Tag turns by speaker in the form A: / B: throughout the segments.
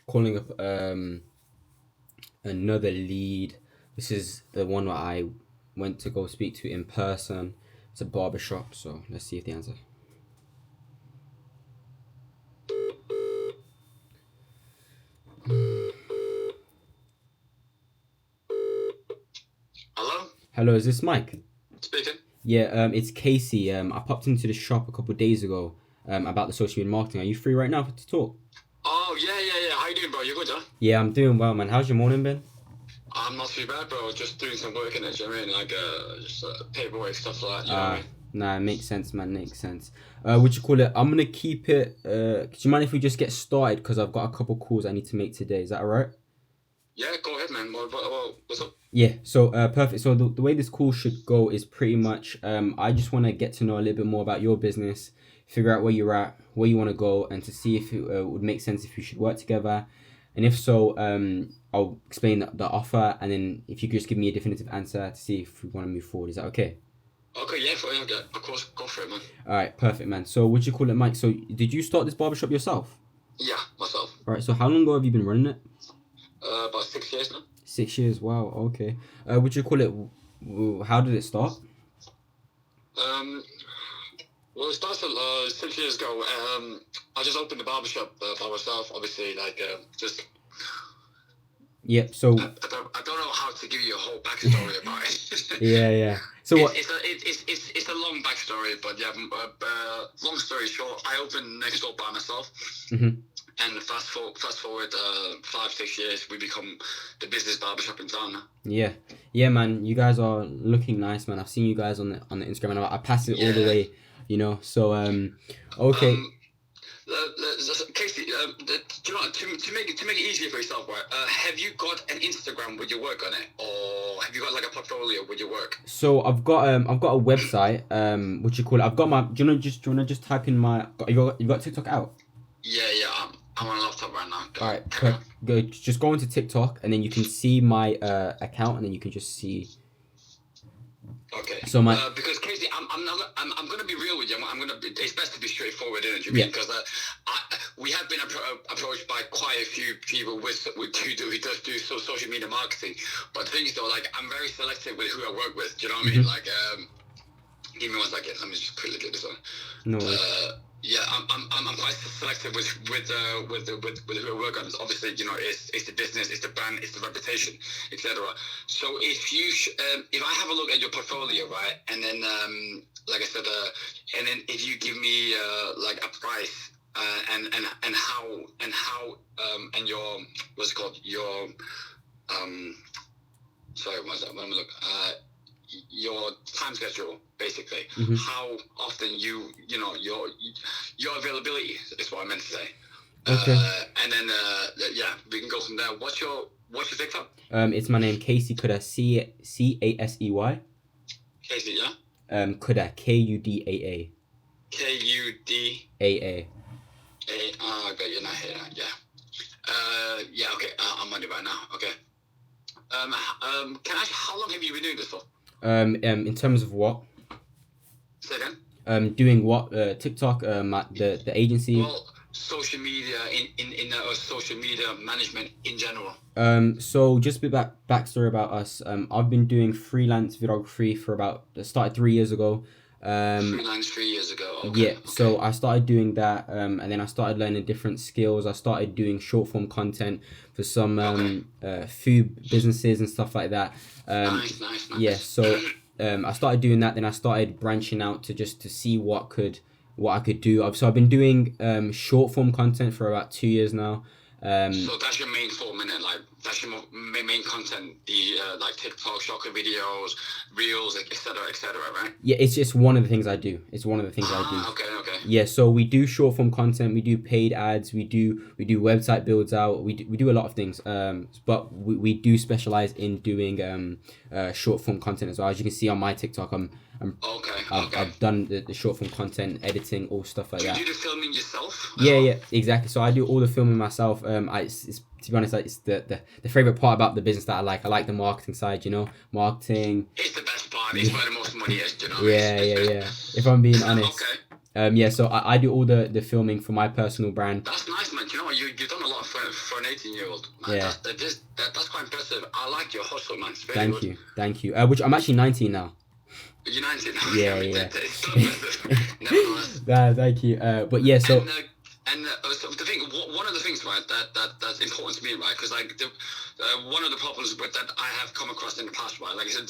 A: calling up another lead. This is the one where I went to go speak to in person. It's a barbershop, so let's see if they answer.
B: Hello?
A: Hello, is this Mike?
B: Speaking.
A: Yeah, it's Casey. I popped into the shop a couple of days ago about the social media marketing. Are you free right now to talk?
B: Oh, yeah. How you doing, bro? You good, huh?
A: Yeah, I'm doing well, man. How's your morning been?
B: I'm not too bad, bro. Just doing some work in it, you know what I mean? Like, just paperwork, stuff like that, you know what I mean?
A: Nah, it makes sense, man. Makes sense. What you call it? I'm gonna keep it. Do you mind if we just get started? Because I've got a couple calls I need to make today. Is that alright?
B: Yeah, go ahead, man. What's up?
A: Yeah. So perfect. So the way this call should go is pretty much. I just want to get to know a little bit more about your business, figure out where you're at, where you want to go, and to see if it would make sense if we should work together, and if so, I'll explain the offer, and then if you could just give me a definitive answer to see if we want to move forward. Is that okay?
B: Okay, yeah, of course, go for it, man.
A: All right, perfect, man. So, what you call it, Mike? So, did you start this barbershop yourself?
B: Yeah, myself.
A: All right. So, how long ago have you been running it?
B: About 6 years now.
A: 6 years. Wow. Okay. What you call it? How did it start?
B: Well, it started 6 years ago. I just opened the barbershop by myself, obviously, like, just...
A: Yep. So.
B: I don't know how to give you a whole backstory about it.
A: Yeah. So what?
B: It's a long backstory, but yeah. Long story short, I opened next door by myself, and fast forward 5-6 years, we become the business barbershop in town now.
A: Yeah, man. You guys are looking nice, man. I've seen you guys on the Instagram, and I pass it all the way. So okay.
B: Casey, do you know, to make it easier for yourself, right? Have you got an Instagram with your work on it, or have you got like a portfolio with your work?
A: So I've got a website. What you call it? I've got my. Do you wanna just type in my? You got TikTok out?
B: Yeah. I'm on a laptop right now.
A: All right. Go. Just go into TikTok, and then you can see my account, and then you can just see.
B: Okay.
A: So
B: because Casey, I'm gonna be real with you. It's best to be straightforward, isn't it?
A: Yeah.
B: Because we have been approached by quite a few people who does do social media marketing. But the thing is, though, like, I'm very selective with who I work with. Do you know what I mean? Like, give me 1 second. Let me just quickly get this on.
A: No.
B: Yeah, I'm quite selective with who I work on. Obviously, it's the business, it's the brand, it's the reputation, etc. So if I have a look at your portfolio, right, and then like I said, and then if you give me like a price and how and your what's it called, your sorry, what's that? Let me look. Your time schedule, basically, how often your availability is what I meant to say.
A: Okay.
B: And then yeah, we can go from there. What's your TikTok?
A: It's my name, Casey Kuda, Casey.
B: Casey, yeah.
A: Kuda, Kudaa.
B: Kudaa. I got you now here. Yeah. Yeah. Okay. I'm on it right now. Okay. Can I ask, how long have you been doing this for?
A: In terms of what?
B: Say again.
A: Doing what? TikTok. The agency.
B: Well, social media in social media management in general.
A: So just a bit backstory about us. I've been doing freelance videography for started 3 years ago.
B: Freelance 3 years ago. Okay.
A: Yeah. So I started doing that, and then I started learning different skills. I started doing short form content for some food businesses and stuff like that.
B: Nice.
A: Yeah. So I started doing that. Then I started branching out to see what I could do. So I've been doing short form content for about 2 years now.
B: So that's your main form, innit? Like, that's your main content, the like TikTok, short videos, reels, etc., right?
A: Yeah, it's just one of the things I do. It's one of the things I do.
B: Okay.
A: Yeah, so we do short form content, we do paid ads, we do website builds out, we do a lot of things. But we do specialize in doing short form content as well. As you can see on my TikTok, I've done the short form content, editing, all stuff like that.
B: Do you do the filming yourself?
A: Yeah, exactly. So I do all the filming myself. To be honest, it's the favorite part about the business that I like. I like the marketing side, marketing.
B: It's the best part. It's where the most money is,
A: Yeah. If I'm being honest.
B: Okay.
A: Yeah, so I do all the filming for my personal brand.
B: That's nice, man. You know what? You've done a lot for an 18-year-old, man.
A: Yeah,
B: That's quite impressive. I like your hustle, man. It's very
A: thank
B: good.
A: you, thank you. Which I'm actually 19 now.
B: You're 19 now.
A: Yeah,
B: I mean,
A: yeah.
B: it's still impressive. Nevertheless.
A: Thank you. But yeah, so
B: So the thing, one of the things, right, that's important to me, right, because like one of the problems with that I have come across in the past, right, like I said,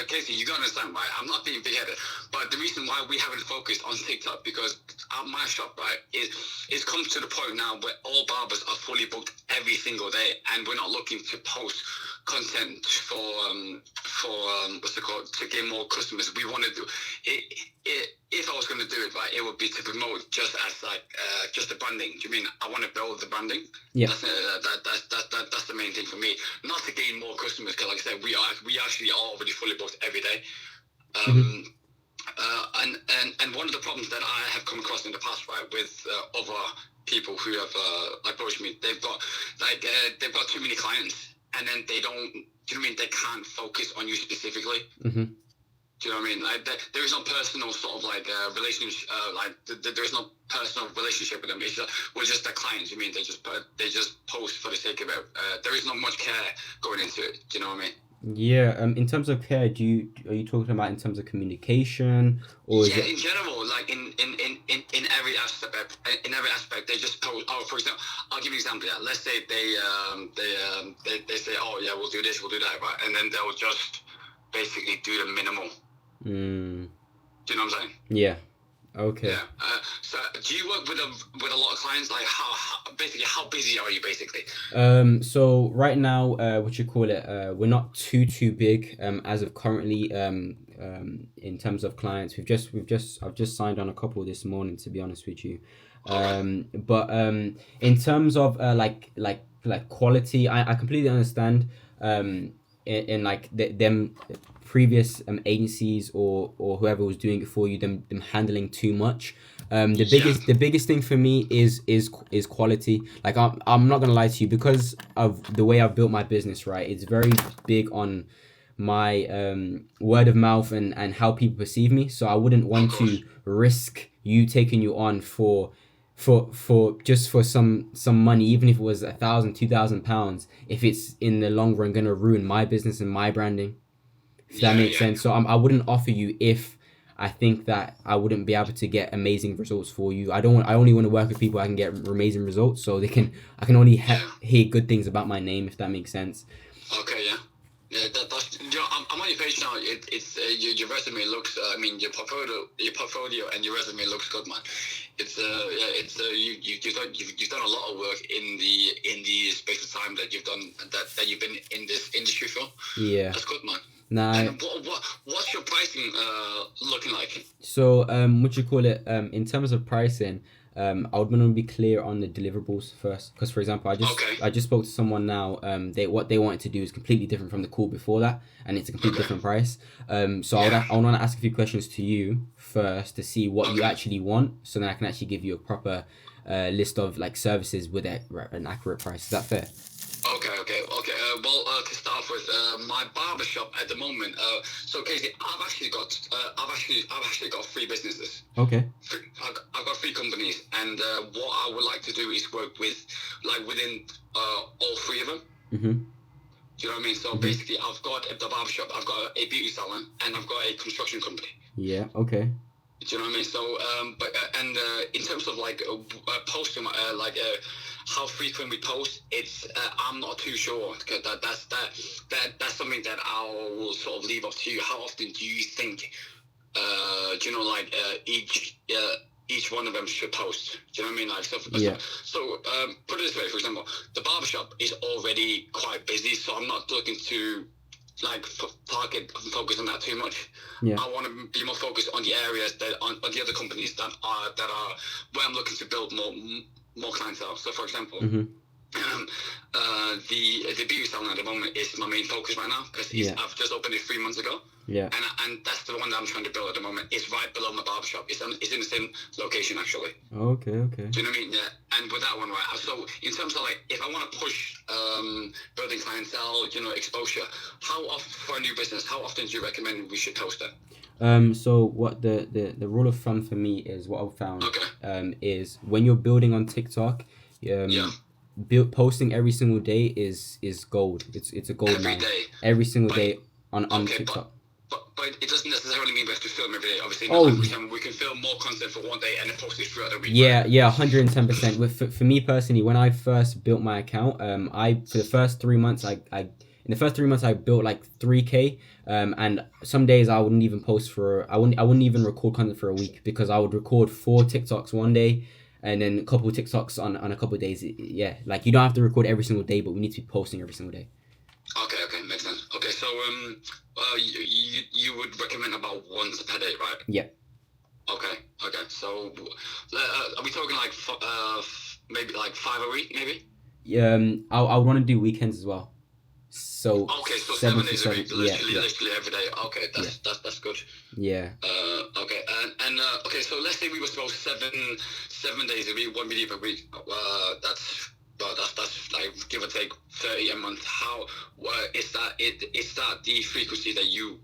B: Casey, you gotta understand, right, I'm not being big-headed, but the reason why we haven't focused on TikTok, because at my shop, right, is come to the point now where all barbers are fully booked every single day, and we're not looking to post content for what's it called, to get more customers. We want to do it. If I was going to do it right, it would be to promote just as like just the branding. Do you mean I want to build the branding?
A: yeah.
B: That's the main thing for me. Not to gain more customers, because like I said, we actually are already fully booked every day. And one of the problems that I have come across in the past, right, with other people who have approached me, they've got too many clients, and then they don't. Do you know what I mean? They can't focus on you specifically. Do you know what I mean? Like there is no personal sort of like relationship. There is no personal relationship with them. It's just, we're just their clients. You mean they just post for the sake of it. There is not much care going into it. Do you know what I mean?
A: Yeah. In terms of care, are you talking about in terms of communication, or is
B: Yeah,
A: it?
B: in general, like in every aspect, they just post. Oh, for example, I'll give you an example. Yeah, let's say they say, oh yeah, we'll do this, we'll do that, right, and then they'll just basically do the minimal. Do you know what I'm saying?
A: Yeah. Okay.
B: Yeah. So, do you work with a lot of clients? Like, how busy are you basically?
A: So right now, what you call it? We're not too big as of currently. In terms of clients, I've just signed on a couple this morning, to be honest with you. But in terms of like quality, I completely understand. In like them previous agencies or whoever was doing it for you, them handling too much. The biggest thing for me is quality. Like I'm not gonna lie to you, because of the way I've built my business, right? It's very big on my word of mouth and how people perceive me. So I wouldn't want to risk you taking you on for just for some money, even if it was £1,000, £2,000, if it's in the long run gonna ruin my business and my branding. If that makes sense. So I wouldn't offer you if I think that I wouldn't be able to get amazing results for you. I only want to work with people I can get amazing results, so I can only hear good things about my name, if that makes sense.
B: Okay, yeah. Yeah, that's, you know, I'm on your page now. It's your resume looks. I mean, your portfolio and your resume looks good, man. It's you've done a lot of work in the space of time that you've been in this industry for.
A: Yeah,
B: that's good, man.
A: Nah.
B: And what's your pricing looking like?
A: So what you call it? In terms of pricing, I would want to be clear on the deliverables first, because for example, I just spoke to someone now. What they wanted to do is completely different from the call before that, and it's a completely different price. So I want to ask a few questions to you first to see what you actually want, so then I can actually give you a proper list of like services with an accurate price. Is that fair?
B: Okay. Well, to start with, my barbershop at the moment. So Casey, I've actually got 3 businesses.
A: Okay.
B: I've got 3 companies, and what I would like to do is work with, like, within all 3 of them. Do you know what I mean? So basically, I've got the barbershop, I've got a beauty salon, and I've got a construction company.
A: Yeah. Okay.
B: Do you know what I mean? So, in terms of like posting, how frequent we post, it's I'm not too sure, because that's something that I will sort of leave up to you. How often do you think, do you know, like each one of them should post? Do you know what I mean? Like, so put it this way, for example, the barbershop is already quite busy, so I'm not looking to like focus on that too much.
A: Yeah.
B: I want to be more focused on the areas on the other companies that are where I'm looking to build more clientele. So, for example, the beauty salon at the moment is my main focus right now, because I've just opened it 3 months ago. Yeah. And that's the one that I'm trying to build at the moment. It's right below my barbershop. It's in the same location, actually.
A: Okay.
B: Do you know what I mean? Yeah. And with that one, right. So in terms of like, if I want to push building clientele, you know, exposure, how often for a new business, how often do you recommend we should post it?
A: So what the rule of thumb for me is what I've found
B: Okay.
A: is when you're building on TikTok,
B: Yeah.
A: posting every single day is gold. It's a gold
B: Every
A: mine.
B: day.
A: Every single
B: But
A: day on
B: okay,
A: TikTok.
B: but it doesn't necessarily mean we have to film every day. Obviously, in a
A: Oh,
B: life we can film more content for one day and then post it throughout the week,
A: yeah,
B: right?
A: yeah, 110%. For me personally, when I first built my account, I for the first 3 months, I in the first 3 months I built like 3K. And some days I wouldn't even post for I wouldn't even record content for a week because I would record 4 TikToks one day, and then a couple of TikToks on a couple of days. Yeah, like you don't have to record every single day, but we need to be posting every single day.
B: Okay, makes sense. Okay, so you would recommend about once per day, right?
A: Yeah.
B: Okay. So, are we talking like maybe like 5 a week, maybe?
A: I would want to do weekends as well. So
B: Okay, so
A: seven
B: seven
A: to
B: days a
A: seven.
B: week,
A: Yeah, yeah,
B: literally every day. Okay,
A: yeah,
B: that's good.
A: yeah.
B: Okay, and okay, so let's say we were supposed 7 days a week, one video per week. That's like give or take 30 a month. How is that? Is that the frequency that you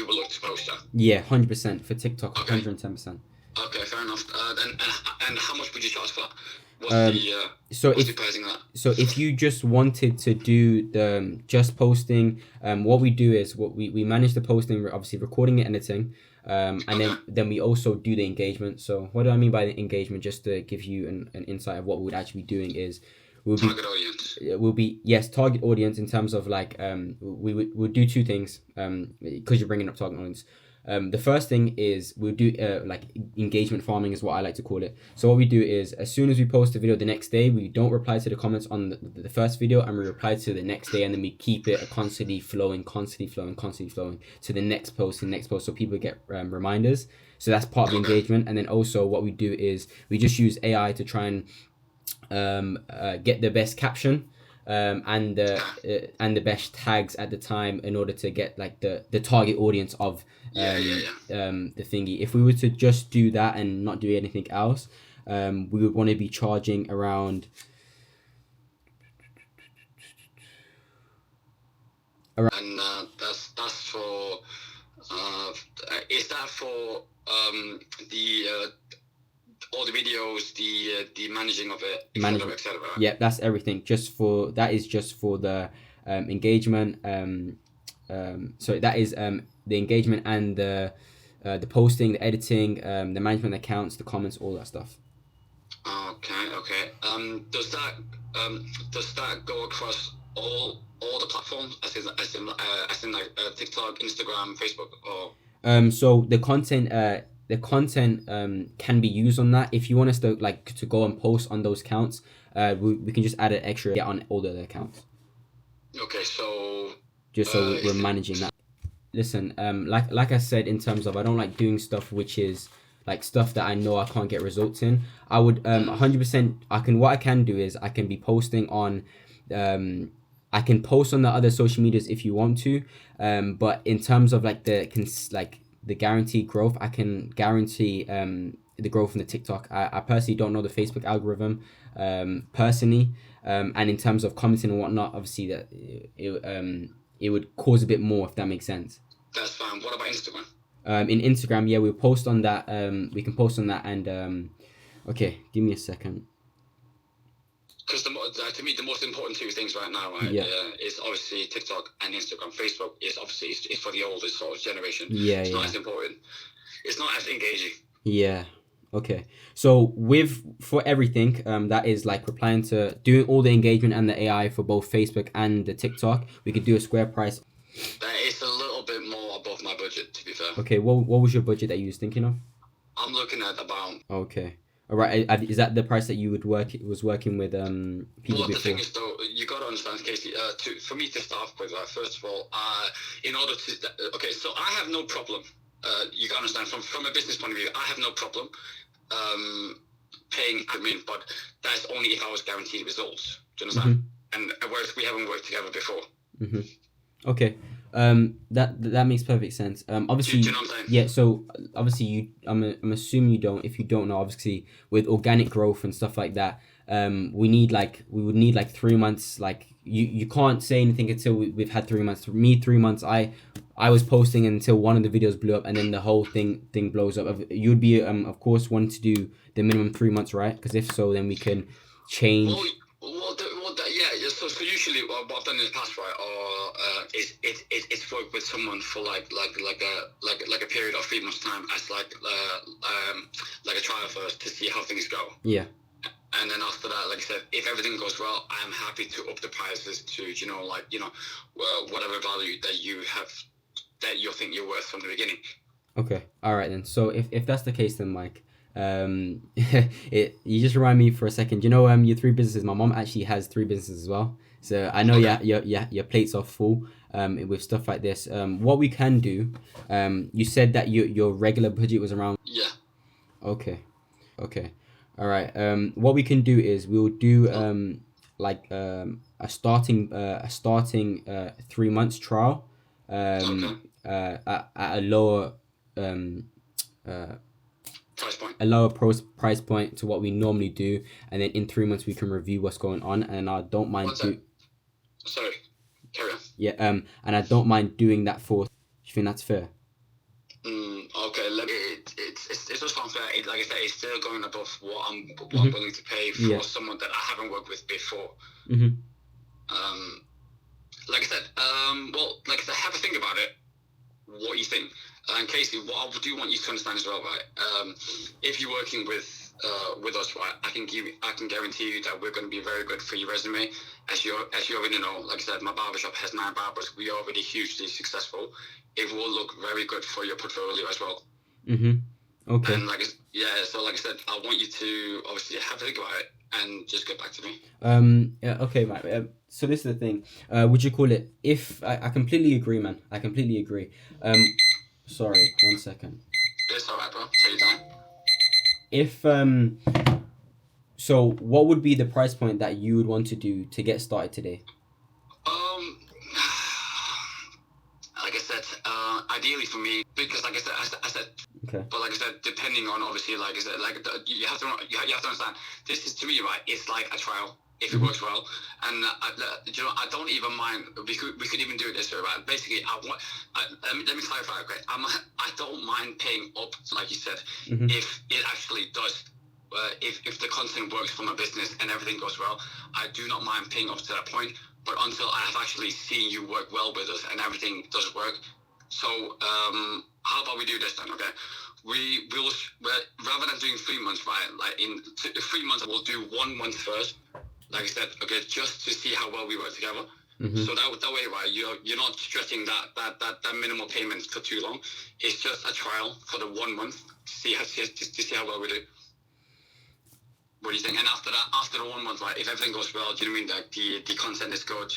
B: will look to post at?
A: Yeah, 100% for TikTok,
B: Okay.
A: 110%.
B: Okay, fair enough. And how much would you charge for that?
A: So
B: What's
A: if
B: the pricing of that?
A: so if you just wanted to do the just posting, what we do is we manage the posting, we're obviously recording and editing, and then we also do the engagement. So what do I mean by the engagement? Just to give you an insight of what we would actually be doing is
B: Target audience.
A: we'll be yes target audience in terms of like we'll do two things because you're bringing up target audience. The first thing is we'll do like engagement farming is what I like to call it. So what we do is as soon as we post a video the next day, we don't reply to the comments on the first video, and we reply to the next day, and then we keep it constantly flowing to the next post and next post, so people get reminders. So that's part of the engagement. And then also what we do is we just use AI to try and get the best caption and the best tags at the time in order to get like the target audience of the thingy. If we were to just do that and not do anything else, we would want to be charging around
B: And that's for is that for the all the videos, the managing of it, etc., etc.
A: Yeah, that's everything. That is just for the engagement. So that is the engagement and the posting, the editing, the management accounts, the comments, all that stuff.
B: Okay. Does that go across all the platforms, as in like TikTok, Instagram, Facebook, or?
A: So the content can be used on that. If you want us to go and post on those accounts, we can just add an extra on all the other accounts.
B: Okay, so
A: just so we're managing that. Listen, like I said, in terms of I don't like doing stuff which is like stuff that I know I can't get results in. I would 100%. What I can do is I can be posting on. I can post on the other social medias if you want to, but in terms of like the guaranteed growth, I can guarantee the growth in the TikTok. I personally don't know the Facebook algorithm personally, and in terms of commenting and whatnot, obviously that it would cause a bit more, if that makes sense.
B: That's fine. What about Instagram?
A: In Instagram, yeah, we'll post on that. We can post on that, and okay, give me a second.
B: Because to me, the most important two things right now, right, is obviously TikTok and Instagram. Facebook is obviously it's for the oldest sort of generation. It's not as important. It's not as engaging.
A: Yeah. Okay. So for everything, that is like replying to doing all the engagement and the AI for both Facebook and the TikTok. We could do a square price.
B: That is a little bit more above my budget, to be fair.
A: Okay. What was your budget that you was thinking of?
B: I'm looking at about.
A: Okay. All right. Is that the price that you was working with people before?
B: The thing is, though, you got to understand, Casey. For me to start with, first of all, in order to so I have no problem. You got to understand from a business point of view, I have no problem paying admin, but that's only if I was guaranteed results. Do you understand? Mm-hmm. And whereas we haven't worked together before.
A: Mm-hmm. Okay. That makes perfect sense. Obviously,
B: do you know what I'm saying?
A: Yeah. So obviously, I'm assuming you don't. If you don't know, obviously, with organic growth and stuff like that, we would need like 3 months. Like you can't say anything until we've had 3 months. For me, 3 months, I was posting until one of the videos blew up, and then the whole thing blows up. You'd be of course wanting to do the minimum 3 months, right? Because if so, then we can change.
B: Yeah. So usually what I've done in the past, right, or it's worked with someone for like a period of 3 months time as like a trial first to see how things go.
A: Yeah.
B: And then after that, like I said, if everything goes well, I am happy to up the prices to whatever value that you have that you think you're worth from the beginning.
A: Okay. All right then. So if that's the case, then Mike, you just remind me for a second. You know, your 3 businesses. My mom actually has 3 businesses as well. So I know, your plates are full. With stuff like this. What we can do. You said that your regular budget was around.
B: Yeah.
A: Okay. All right. What we can do is we'll do a starting 3 months trial.
B: Okay.
A: At a lower
B: Price point.
A: a lower price point to what we normally do, and then in 3 months we can review what's going on. And I don't mind
B: Sorry, carry on.
A: Yeah. And I don't mind doing that for. Do you think that's fair?
B: Okay, it's just unfair. Like I said, it's still going above what I'm willing to pay for someone that I haven't worked with before. Like I said, have a think about it. What you think? And Casey, what I do want you to understand as well, right? If you're working with us, right, I can guarantee you that we're going to be very good for your resume. As you already know, like I said, my barbershop has 9 barbers. We are already hugely successful. It will look very good for your portfolio as well.
A: Okay.
B: And so like I said, I want you to obviously have a think about it and just get back to me.
A: Yeah. Okay, right. So this is the thing. Would you call it? If I completely agree, man. I completely agree. Sorry. 1 second.
B: It's alright, bro. Take your time.
A: If so what would be the price point that you would want to do to get started today?
B: Like I said, ideally for me, because like I said,
A: okay.
B: But like I said, depending on obviously, like I said, you have to understand. This is to me, right? It's like a trial. If it works well, and I don't even mind. We could even do it this way, right? Basically, let me clarify. Okay, I don't mind paying up, like you said, if it actually does. If the content works for my business and everything goes well, I do not mind paying up to that point. But until I have actually seen you work well with us and everything does work, so how about we do this then? Okay, we will rather than doing 3 months, right? Like in 3 months, we'll do 1 month first. Like I said, okay, just to see how well we work together. So that way, right, you're not stressing that minimal payment for too long. It's just a trial for the 1 month to see how well we do. What do you think? And after the 1 month, right, if everything goes well, do you know what I mean? Like the content is good,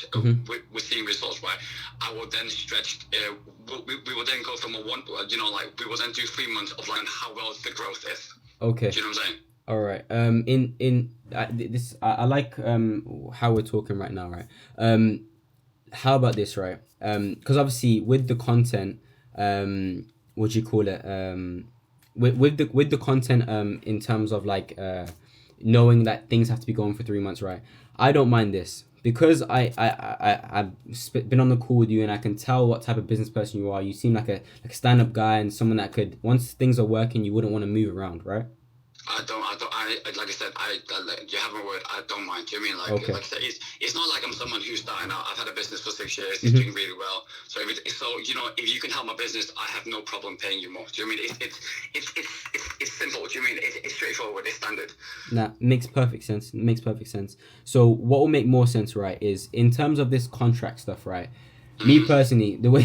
B: we're seeing results, right? I will then stretch. We will then go from we will then do 3 months of like how well the growth is.
A: Okay.
B: Do you know what I'm saying?
A: All right. This I like how we're talking right now, right? How about this, right? Because obviously with the content, what do you call it? With the content, in terms of like knowing that things have to be going for 3 months, right? I don't mind this because I've been on the call with you and I can tell what type of business person you are. You seem like a stand-up guy and someone that could, once things are working, you wouldn't want to move around, right?
B: I like I said, you have my word. I don't mind. Do you know what I mean? Like I said, it's not like I'm someone who's starting out. I've had a business for 6 years. It's doing really well. So if you can help my business, I have no problem paying you more. Do you know what I mean? It's simple. Do you know what I mean? It's straightforward. It's standard.
A: Nah, makes perfect sense. So what will make more sense, right, is in terms of this contract stuff, right? Me personally, the way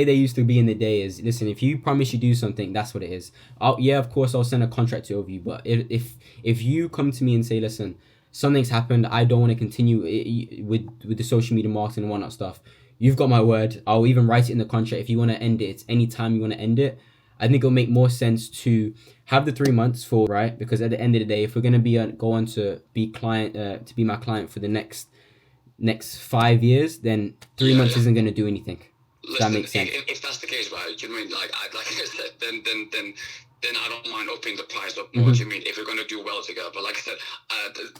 A: they used to be in the day is, listen, if you promise you do something, that's what it is. Of course I'll send a contract over you, but if you come to me and say, listen, something's happened, I don't want to continue with the social media marketing and whatnot stuff, you've got my word. I'll even write it in the contract. If you want to end it, it's any time you want to end it. I think it'll make more sense to have the 3 months for, right? Because at the end of the day, if we're gonna go on to be my client for the next 5 years, then 3 months isn't going to do anything.
B: Listen,
A: that makes sense.
B: If that's the case, right? Do you know what I mean? Like I said, then then I don't mind upping the price up more. Do you mean if we're going to do well together? But like I said,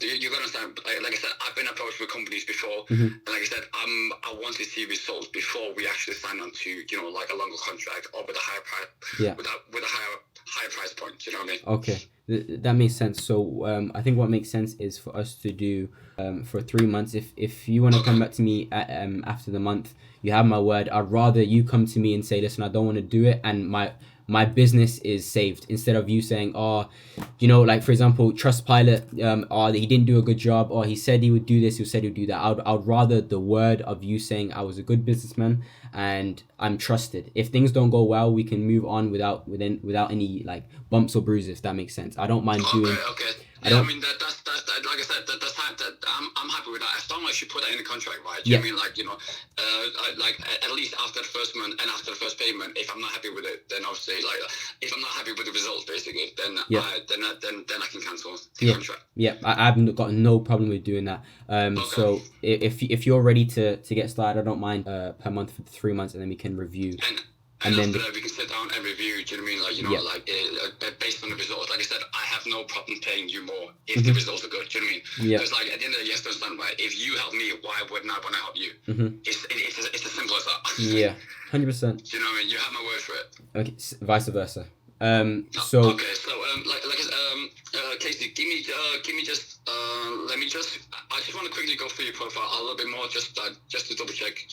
B: you got to understand. Like I said, I've been approached with companies before, and like I said, I want to see results before we actually sign on to like a longer contract or with a higher price.
A: Yeah.
B: With a higher price point. Do you know what I mean?
A: Okay. That makes sense. So I think what makes sense is for us to do for 3 months. If you want to come back to me after the month, you have my word. I'd rather you come to me and say, listen, I don't want to do it, and my business is saved, instead of you saying, oh, like for example, Trustpilot, oh, he didn't do a good job, or he said he would do this, he said he would do that. I'd rather the word of you saying I was a good businessman and I'm trusted. If things don't go well, we can move on without any like bumps or bruises, if that makes sense. I don't mind doing.
B: Okay. Yeah, I mean that's like I said, I'm happy with that, as long as you put that in the contract, right? Do you mean like like at least after the first month and after the first payment, if I'm not happy with it, then obviously like if I'm not happy with the results, basically, then I can cancel the contract.
A: Yeah, I've got no problem with doing that. So if you're ready to get started, I don't mind per month for 3 months, and then we can review.
B: And after that, we can sit down and review. Do you know what I mean? Like based on the results. Like I said, I have no problem paying you more if the results are good. Do you know what I mean?
A: Yeah.
B: Because like at the end of the day, yes, there's none, right? If you help me, why wouldn't I want to help you? It's as simple as that.
A: Yeah, 100%.
B: Do you know what I mean? You have my word for it.
A: Okay, vice versa.
B: Casey, give me just let me just. I just want to quickly go through your profile a little bit more, just to double check,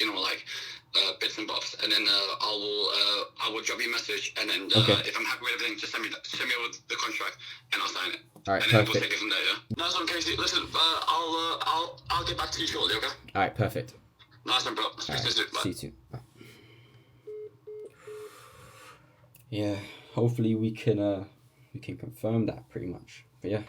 B: bits and bobs, and then I will drop you a message, and then if I'm happy with everything, just send me over the contract, and I'll sign it.
A: All right,
B: and then
A: perfect.
B: we'll take it from there. Yeah. Nice one, Casey. Listen, I'll get back to you shortly. Okay.
A: All right, perfect.
B: Nice one, bro. Speak to you soon. Bye.
A: See you soon. Bye. Yeah, hopefully we can confirm that pretty much. But yeah.